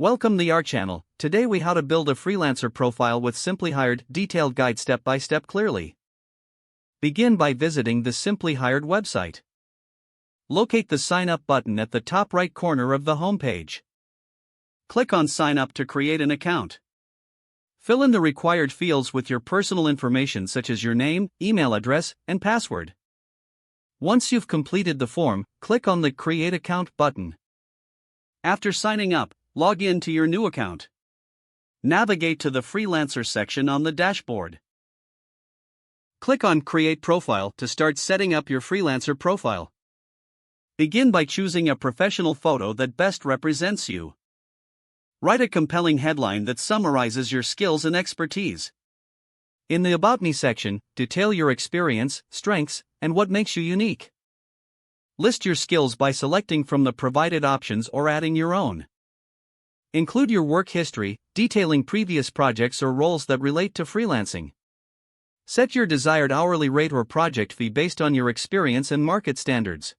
Welcome to our channel. Today we how to build a freelancer profile with SimplyHired, detailed guide step by step clearly. Begin by visiting the SimplyHired website. Locate the sign up button at the top right corner of the homepage. Click on sign up to create an account. Fill in the required fields with your personal information such as your name, email address, and password. Once you've completed the form, click on the Create Account button. After signing up, log in to your new account. Navigate to the Freelancer section on the dashboard. Click on Create Profile to start setting up your freelancer profile. Begin by choosing a professional photo that best represents you. Write a compelling headline that summarizes your skills and expertise. In the About Me section, detail your experience, strengths, and what makes you unique. List your skills by selecting from the provided options or adding your own. Include your work history, detailing previous projects or roles that relate to freelancing. Set your desired hourly rate or project fee based on your experience and market standards.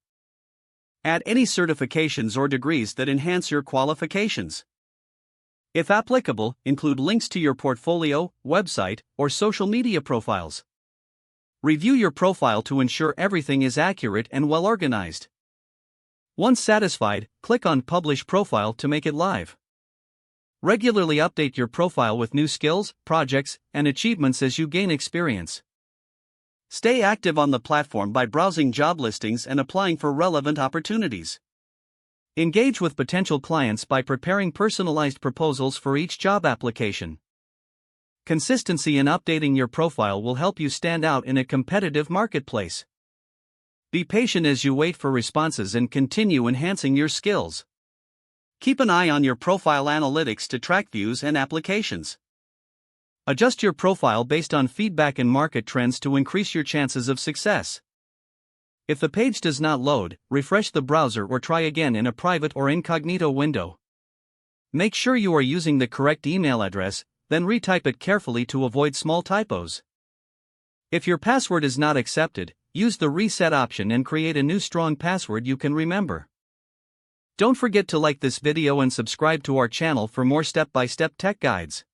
Add any certifications or degrees that enhance your qualifications. If applicable, include links to your portfolio, website, or social media profiles. Review your profile to ensure everything is accurate and well organized. Once satisfied, click on Publish Profile to make it live. Regularly update your profile with new skills, projects, and achievements as you gain experience. Stay active on the platform by browsing job listings and applying for relevant opportunities. Engage with potential clients by preparing personalized proposals for each job application. Consistency in updating your profile will help you stand out in a competitive marketplace. Be patient as you wait for responses and continue enhancing your skills. Keep an eye on your profile analytics to track views and applications. Adjust your profile based on feedback and market trends to increase your chances of success. If the page does not load, refresh the browser or try again in a private or incognito window. Make sure you are using the correct email address, then retype it carefully to avoid small typos. If your password is not accepted, use the reset option and create a new strong password you can remember. Don't forget to like this video and subscribe to our channel for more step-by-step tech guides.